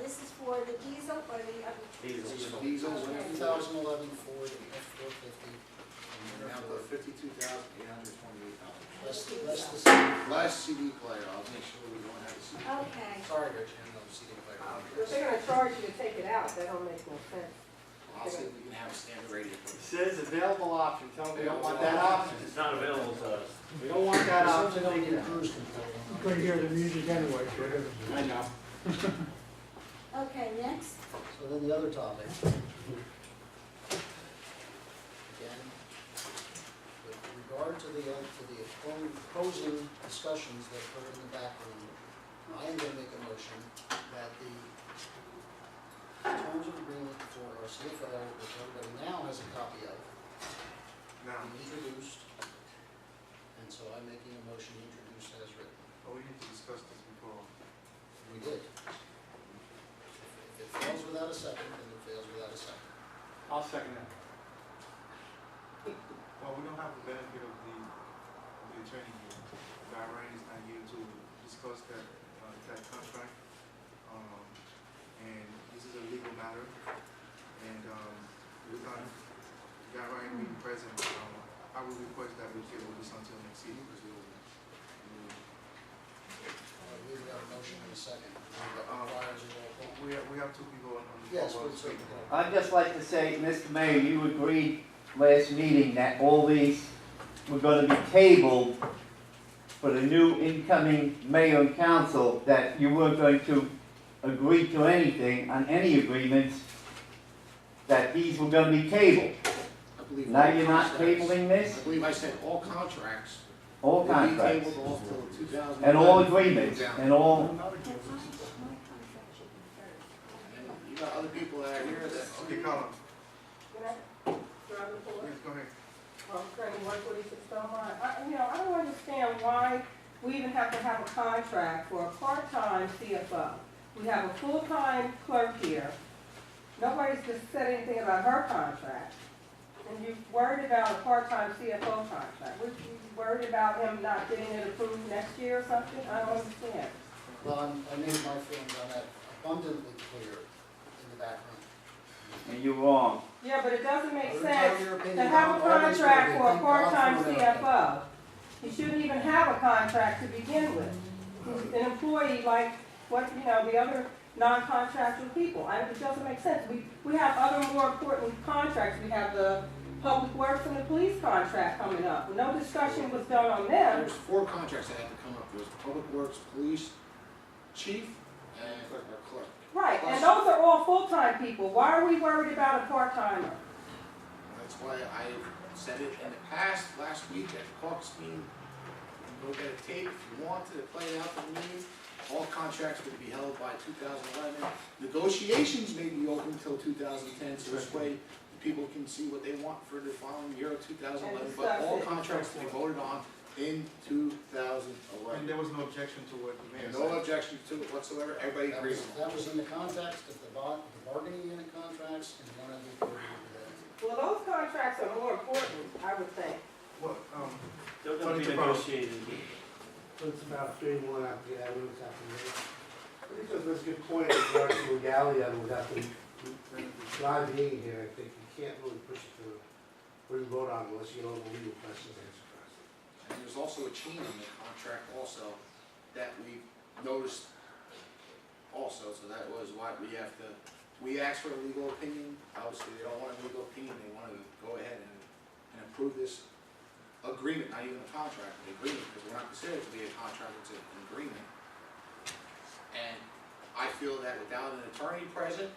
this is for the diesel or the other? Diesel. Diesel, Okay. 2011 Ford F-450. Now for $52,828. Less CD player, I'll make sure we don't have a CD. Okay. Sorry, Rich, I have no CD player. If they're gonna charge you to take it out, that don't make no sense. I'll see if we can have a standard radio. It says available option, tell them we don't want that option. It's not available to us. We don't want that Sometimes option. they don't Take it need out. cruise control. You couldn't hear the music anyway, so it doesn't. I know. Okay, next. So then the other topic. Again, with regard to the opposing discussions that occurred in the back room, I am going to make a motion that the terms of agreement for our CFO, which everybody now has a copy of, be introduced. And so I'm making a motion to introduce as written. Oh, we need to discuss this before. We did. If it fails without a second, then it fails without a second. I'll second that. Well, we don't have the benefit of the attorney here. Guy Ryan is not here to discuss that contract. And this is a legal matter. And without Guy Ryan being present, I would request that we table this until next meeting because We have a motion in a second. Requires a roll call. we have two people on the Yes, phone. please, sir. I'd just like to say, Mr. Mayor, you agreed last meeting that all these were going to be tabled for the new incoming mayor and council, that you weren't going to agree to anything on any agreements, that these were going to be tabled. I believe Now all you're not contracts- tabling I this? believe I said all contracts All will be contracts, tabled off till 2011. and all agreements, Down. and all, My contract should be first. And you got other people that are here that. Okay, Colin, Can I drive the floor? please go ahead. Attorney 146 Belmont. I don't understand why we even have to have a contract for a part-time CFO. We have a full-time clerk here. Nobody's just said anything about her contract. And you're worried about a part-time CFO contract. Were you worried about him not getting it approved next year or something? I don't understand. Well, I made my feelings on that abundantly clear in the back room. and you're wrong. Yeah, but it doesn't make Every sense time your to opinion have a on all these contract things, for a thank God part-time for that. CFO. He shouldn't even have a contract to begin with. He's an employee like what, the other non-contractual people. It doesn't make sense. We have other more important contracts. We have the Public Works and the police contract coming up. No discussion was done on them. There's 4 contracts that have to come up. There's Public Works, Police, Chief, and our clerk. Right, and those are all full-time people. Why are we worried about a part-timer? That's why I said it in the past, last week at the caucus meeting. Go get a tape if you want to play it out for the meeting. All contracts would be held by 2011. Negotiations may be open until 2010, so this way the people can see what they want for the following year of 2011. But all contracts will be voted on in 2011. And there was no objection to what the mayor And said. no objection to it whatsoever. Everybody agrees. That was in the context of the bargaining unit contracts and one of the that. Well, those contracts are more important, I would think. What, They're gonna be negotiated. It's about 31 after the evidence after this. I think that's a good point in regards to legality of it without the guy being here. I think you can't really push it to where you vote on unless you know the legal questions answered first. And there's also a chain in the contract also that we noticed also, so that was why we asked for a legal opinion. Obviously, they don't want a legal opinion, they want to go ahead and approve this agreement, not even a contract, an agreement, because we're not considered to be a contract, it's an agreement. And I feel that without an attorney present,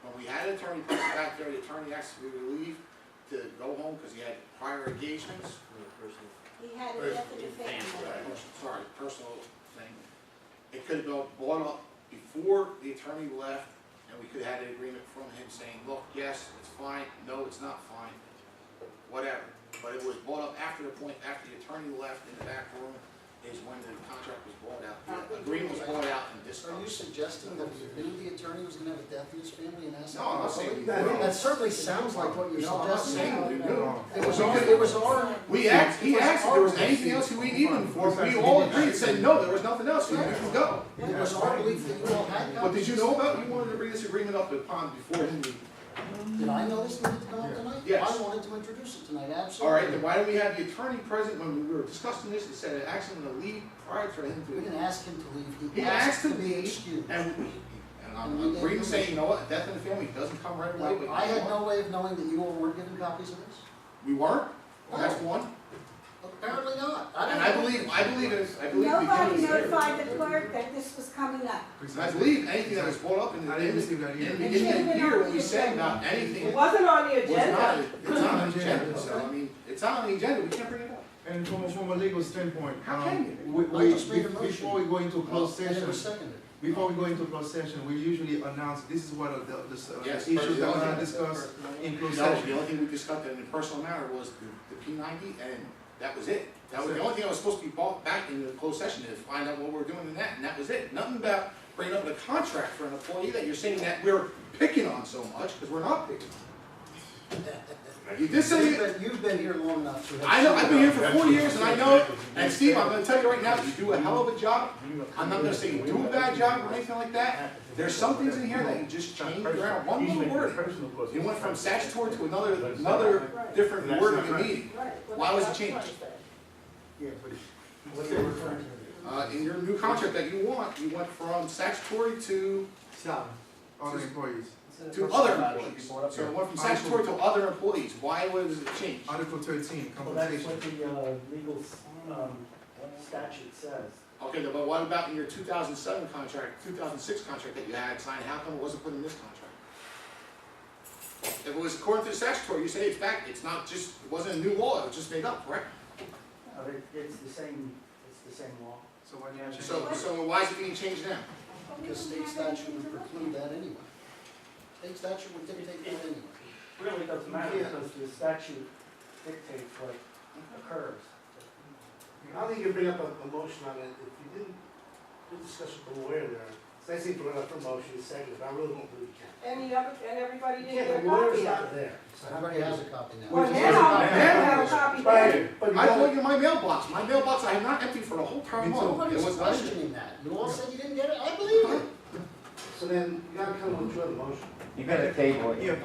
when we had an attorney present back there, the attorney asked to be relieved to go home because he had prior engagements. He had a death in the family. Sorry, personal thing. It could have been brought up before the attorney left, and we could have had an agreement from him saying, look, yes, it's fine, no, it's not fine, whatever. But it was brought up after the point, after the attorney left in the back room, is when the contract was brought out. The agreement was brought out and this Are you suggesting that you knew the attorney was gonna have a death in his family and asked? No, I'm not saying. That certainly sounds like what you're No, I'm not suggesting. saying we knew. It was our. He asked if there was anything else we needed him for, we all agreed and said, no, there was nothing else, we could go. It was our belief that you all had But did copies. you know about, you wanted to bring this agreement up upon before him leaving? Did I know this needed to come up tonight? Yes. I wanted to introduce it tonight, All absolutely. right, then why don't we have the attorney present when we were discussing this, and said, actually, I'm gonna leave prior to him We didn't to. ask him to leave, He asked to be leave, excused. and I'm agreeing, saying, you know what, death in the family doesn't come right away. but I had no way of knowing that you all weren't given copies of this. We weren't, well, that's one, Apparently not. and I believe we Nobody can. notified the clerk that this was coming up. I believe anything that was brought up in the, I didn't receive that in the either. beginning of the year, when we said about anything, It wasn't on the was not, agenda. it's not on the agenda, so, I mean, it's not on the agenda, we can't bring it up. And from a legal standpoint, How can I just made a motion. before we go into closed And it session, was seconded. before we go into closed session, we usually announce, this is what Yes, the issues first, that we're the gonna only- discuss in closed No, session. the only thing we discussed in a personal matter was the P90, and that was it. That was the only thing that was supposed to be brought back in the closed session, is find out what we're doing in that, and that was it. Nothing about bringing up the contract for an employee that you're saying that we're picking on so much, because we're not picking on. You did say, You've been here long enough to have. I know, I've been here for That's 4 years, and I know it. And That's Steve, I'm gonna tell you right now, you do a hell of a job. I'm not gonna say you do a bad job or anything like that. There's some things in here that you just changed around one little word. You went from statutory to another different word in the meeting. Why was it changed? What are you referring to? In your new contract that you want, you went from statutory to Salary. Other employees. other employees. So it went from statutory to other employees. Why was it changed? Article 13, Well, that's compensation. what the legal statute says. Okay, but what about in your 2007 contract, 2006 contract that you had signed, how come it wasn't put in this contract? If it was according to the statutory, you say it's back, it's not just, it wasn't a new law, it was just made up, correct? It's the same law. So why did you change So, it? so why is it being changed now? Because state statute would preclude that anyway. State statute would dictate that anyway. Really doesn't matter because the statute dictates what occurs. I don't think you bring up a motion on it, if you didn't discuss with the lawyer there, it's nice to bring up a motion, second, but I really don't believe you can. And everybody didn't Yeah, get a the lawyer's copy of not it. there. So how Everybody has a copy now. Well, Which is- now, Now. you have a copy there. But you I don't- looked at my mailbox, I have not emptied for the whole term Me too. month. It Nobody's was not in there. questioning that. You all said you didn't get it, I believe it. So then, you gotta come with the motion. You gotta table it. Yeah,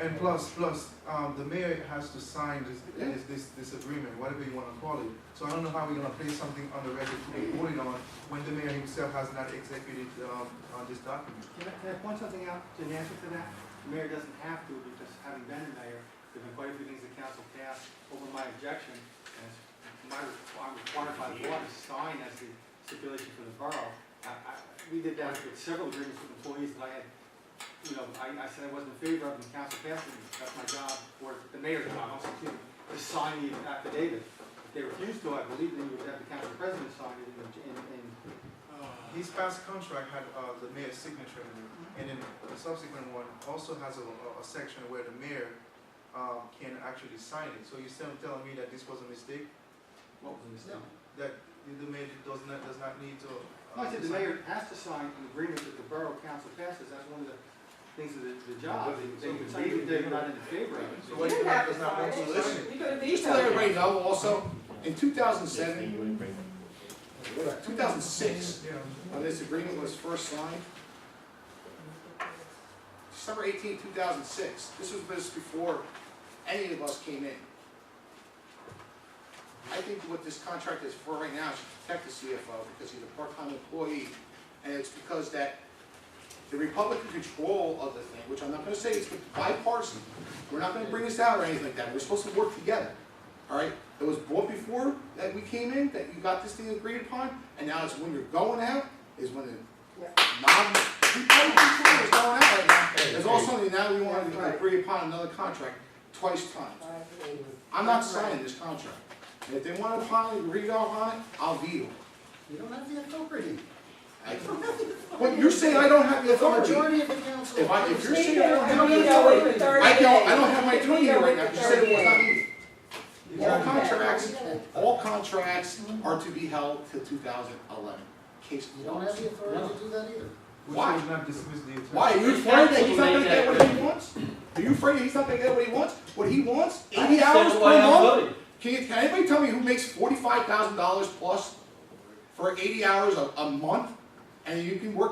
and plus, the mayor has to sign this agreement, whatever you wanna call it. So I don't know how we're gonna place something on the record to be voted on when the mayor himself has not executed, on this document. Can I point something out in answer to that? The mayor doesn't have to, because having been a mayor, there've been quite a few things the council passed over my objection, and it's I'm required by law to sign as the stipulation for the borough. We did that with several agreements with employees that I had, I said I wasn't in favor of, and the council passed it. That's my job, or the mayor's job, I'm sorry, to sign the affidavit. If they refused to, I believe then you would have the council president sign it in His past contract had, the mayor's signature in it, and then the subsequent one also has a section where the mayor, can actually sign it. So you're still telling me that this was a mistake? What was the mistake? That the mayor does not need to? No, I said the mayor has to sign an agreement that the borough council passes, that's one of the things of the job, they would say that they're not in favor of it. So You what didn't have to does not sign want to it. sign it? You could have Just to let vetoed everybody it. know also, in 2007, 2006, Yeah. when this agreement was first signed, December 18, 2006, this was just before any of us came in. I think what this contract is for right now is to protect the CFO because he's a part-time employee, and it's because that the Republican control of the thing, which I'm not gonna say it's bipartisan, we're not gonna bring this out or anything like that, we're supposed to work together, all right? It was brought before that we came in, that you got this thing agreed upon, and now it's when you're going out, is when the non-Republican is going out right now. There's also, now we want to agree upon another contract twice times. I'm not signing this contract. And if they want to finally agree on it, I'll veto. You don't have the authority. But you're saying I don't have the The authority. majority of the council. If you're saying Veto, I don't have the veto it for authority, 30 I don't days. have my attorney here right now, you said it was not needed. Yeah. All contracts are to be held till 2011. Case You don't have the authority to do that either. We Why? should not dismiss the attorney. Why, are you afraid that he's not gonna get what he wants? Are you afraid that he's not gonna get what he wants? What he wants, 80 hours per month? Can anybody tell me who makes $45,000 plus for 80 hours a month, and you can work